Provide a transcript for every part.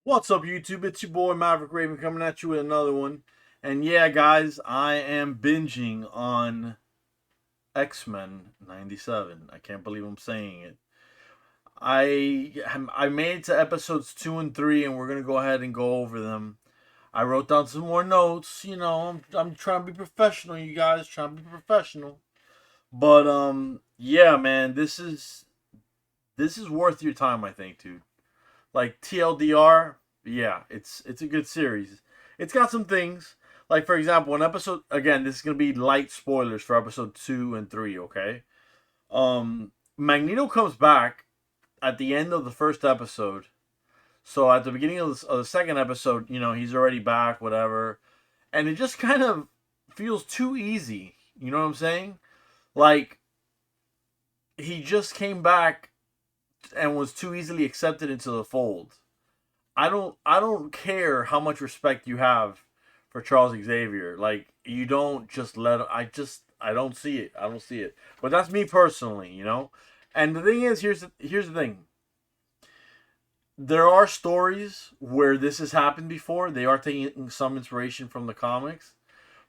What's up, YouTube? It's your boy Maverick Raven coming at you with another one. And yeah, guys, I am binging on X-Men 97. I can't believe I'm saying it. I made it to episodes 2 and 3, and we're going to go ahead and go over them. I wrote down some more notes. I'm trying to be professional, you guys. Trying to be professional. But, yeah, man, this is worth your time, I think, dude. Like TLDR, yeah, it's a good series. It's got some things like, for example, an episode. Again, this is gonna be light spoilers for episode 2 and 3. Okay. Magneto comes back at the end of the first episode. So at the beginning of the second episode, he's already back, whatever, and it just kind of feels too easy. You know what I'm saying? Like he just came back and was too easily accepted into the fold. I don't care how much respect you have for Charles Xavier. Like you don't just let I don't see it. I don't see it. But that's me personally. And the thing is, here's the thing. There are stories where this has happened before. They are taking some inspiration from the comics,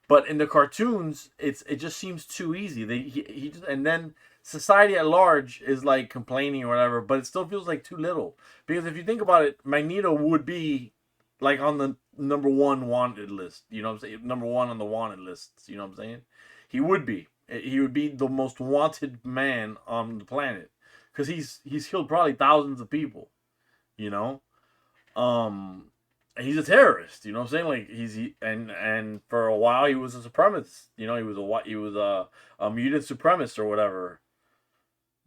but in the cartoons, it just seems too easy. He just, and then society at large is like complaining or whatever, but it still feels like too little. Because if you think about it, Magneto would be like on the number one wanted list. You know what I'm saying? Number one on the wanted lists. You know what I'm saying? He would be. He would be the most wanted man on the planet because he's killed probably thousands of people. You know, um, he's a terrorist. You know what I'm saying? Like and for a while he was a supremacist. He was a mutant supremacist or whatever,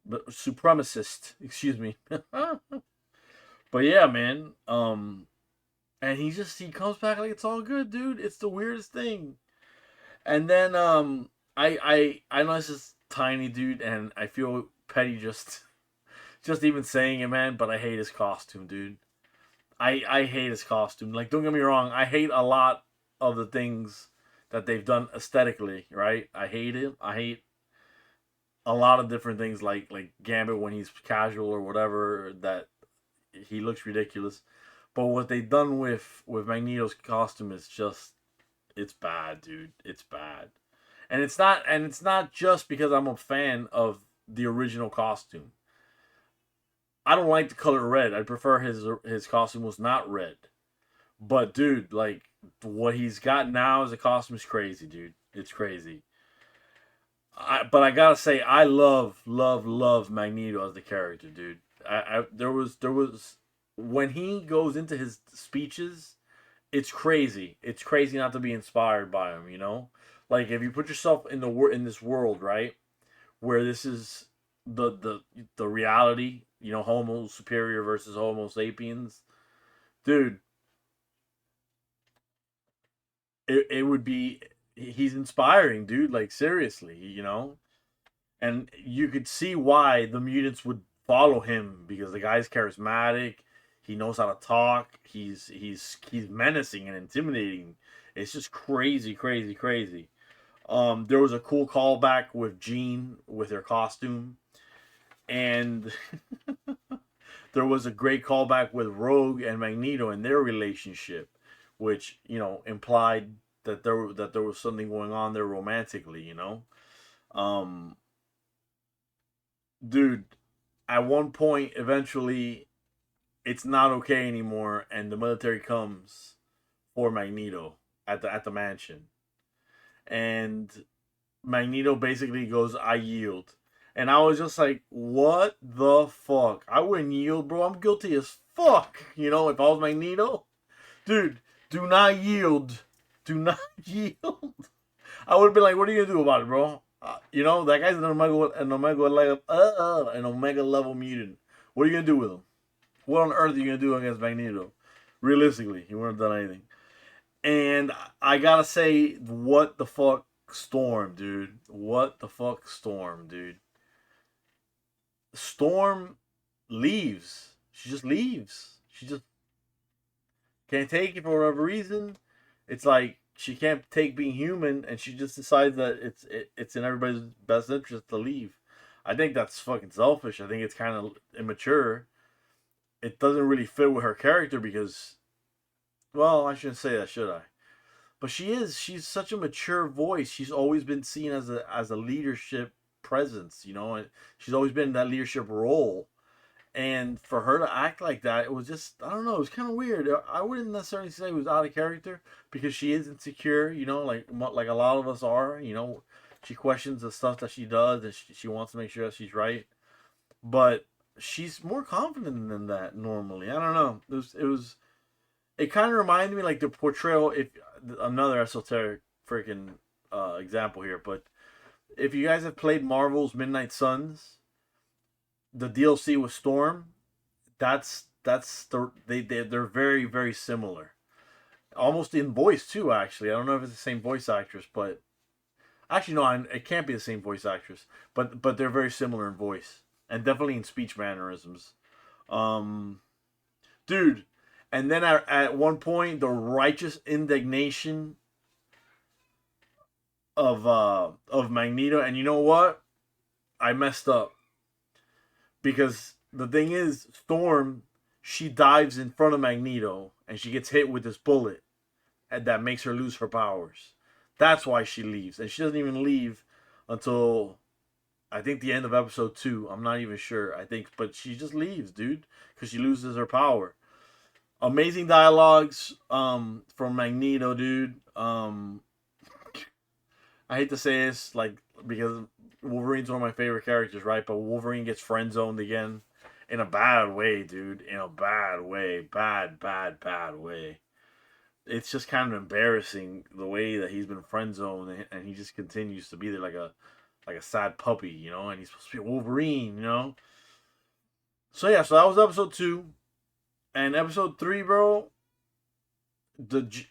but supremacist. Excuse me. But yeah, man. And he comes back like it's all good, dude. It's the weirdest thing. And then I know this is tiny, dude, and I feel petty just even saying it, man. But I hate his costume, dude. I hate his costume. Like, don't get me wrong, I hate a lot of the things that they've done aesthetically, right? I hate him. I hate a lot of different things like Gambit when he's casual or whatever, that he looks ridiculous. But what they've done with Magneto's costume is just it's bad, dude. It's bad. And it's not just because I'm a fan of the original costume. I don't like the color red. I prefer his costume was not red. But dude, like what he's got now as a costume is crazy, dude. It's crazy. But I gotta say, I love Magneto as the character, dude. There was when he goes into his speeches, it's crazy. It's crazy not to be inspired by him. Like if you put yourself in this world, right, where this is the reality. Homo superior versus Homo sapiens, dude. It would be he's inspiring, dude. Like seriously. And you could see why the mutants would follow him because the guy's charismatic. He knows how to talk. He's menacing and intimidating. It's just crazy, crazy, crazy. There was a cool callback with Jean with her costume, and there was a great callback with Rogue and Magneto and their relationship, which implied that there was something going on there romantically. Um, Dude, at one point, eventually, it's not okay anymore, and the military comes for Magneto at the mansion, and Magneto basically goes, "I yield," and I was just like, "What the fuck? I wouldn't yield, bro. I'm guilty as fuck." If I was Magneto, dude, do not yield, do not yield. I would have been like, "What are you gonna do about it, bro?" That guy's an omega level mutant. What are you gonna do with him? What on earth are you gonna do against Magneto? Realistically, he wouldn't have done anything. And I gotta say, what the fuck, Storm, dude? What the fuck, Storm, dude? Storm leaves. She just leaves. She just can't take it for whatever reason. It's like she can't take being human, and she just decides that it's in everybody's best interest to leave. I think that's fucking selfish. I think it's kind of immature. It doesn't really fit with her character because Well, I shouldn't say that, should I? But she is. She's such a mature voice. She's always been seen as a leadership presence, you know, and she's always been in that leadership role. And for her to act like that, it was just, I don't know, it was kind of weird. I wouldn't necessarily say it was out of character because she is insecure, you know, like a lot of us are, you know. She questions the stuff that she does and she wants to make sure that she's right. But she's more confident than that normally. I don't know. It kind of reminded me like the portrayal, if another esoteric freaking example here, but if you guys have played Marvel's Midnight Suns, the DLC with Storm, they're very very similar, almost in voice too. Actually, I don't know if it's the same voice actress, but actually no, it can't be the same voice actress. But they're very similar in voice and definitely in speech mannerisms. Um, dude, and then at one point, the righteous indignation of Magneto, and you know what? I messed up because the thing is, Storm, she dives in front of Magneto and she gets hit with this bullet, and that makes her lose her powers. That's why she leaves, and she doesn't even leave until I think the end of episode 2. I'm not even sure. I think, but she just leaves, dude, because she loses her power. Amazing dialogues from Magneto, dude. I hate to say this, like, because Wolverine's one of my favorite characters, right? But Wolverine gets friend zoned again in a bad way, dude. In a bad way, bad way. It's just kind of embarrassing the way that he's been friend zoned, and he just continues to be there like a sad puppy, you know. And he's supposed to be Wolverine, you know. So yeah, so that was episode 2, and episode 3, bro. The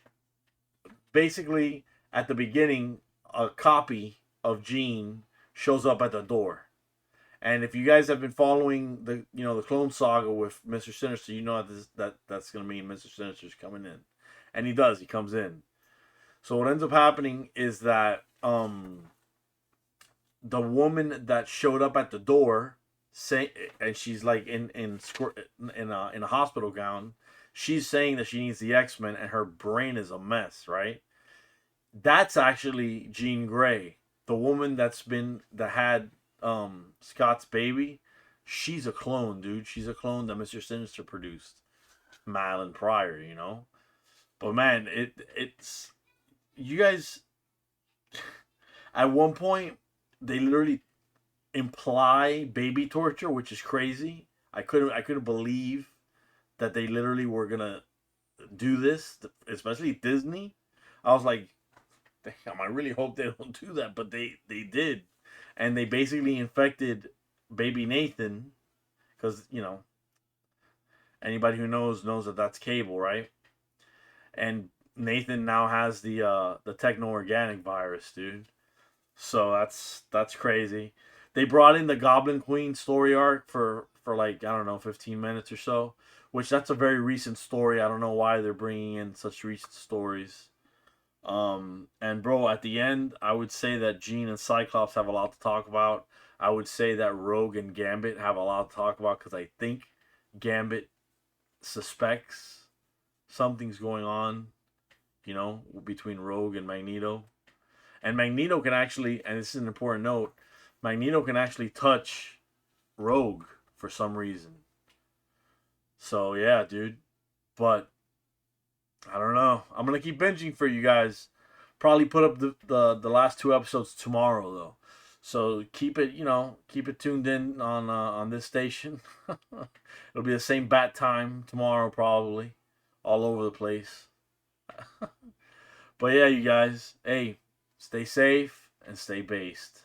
basically at the beginning, a copy of Jean shows up at the door. And if you guys have been following the Clone Saga with Mr. Sinister, you know that's gonna mean Mr. Sinister's coming in, and he does. He comes in. So what ends up happening is that the woman that showed up at the door, say, and she's like in a hospital gown. She's saying that she needs the X-Men, and her brain is a mess, right? That's actually Jean Grey, the woman that had Scott's baby. She's a clone, dude. She's a clone that Mr. Sinister produced, Madeline Pryor, you know. But man, it's you guys. At one point, they literally imply baby torture, which is crazy. I couldn't believe that they literally were gonna do this, especially Disney. I was like, damn, I really hope they don't do that, but they did, and they basically infected baby Nathan, because anybody who knows that that's Cable, right? And Nathan now has the techno organic virus, dude. So that's crazy. They brought in the Goblin Queen story arc for like, I don't know, 15 minutes or so, which that's a very recent story. I don't know why they're bringing in such recent stories. And bro, at the end, I would say that Jean and Cyclops have a lot to talk about. I would say that Rogue and Gambit have a lot to talk about because I think Gambit suspects something's going on, between Rogue and Magneto. And Magneto can actually, and this is an important note, Magneto can actually touch Rogue for some reason. So yeah, dude. But I don't know. I'm gonna keep binging for you guys. Probably put up the last 2 episodes tomorrow though. So keep it tuned in on this station. It'll be the same bat time tomorrow probably, all over the place. But yeah, you guys, hey, stay safe and stay based.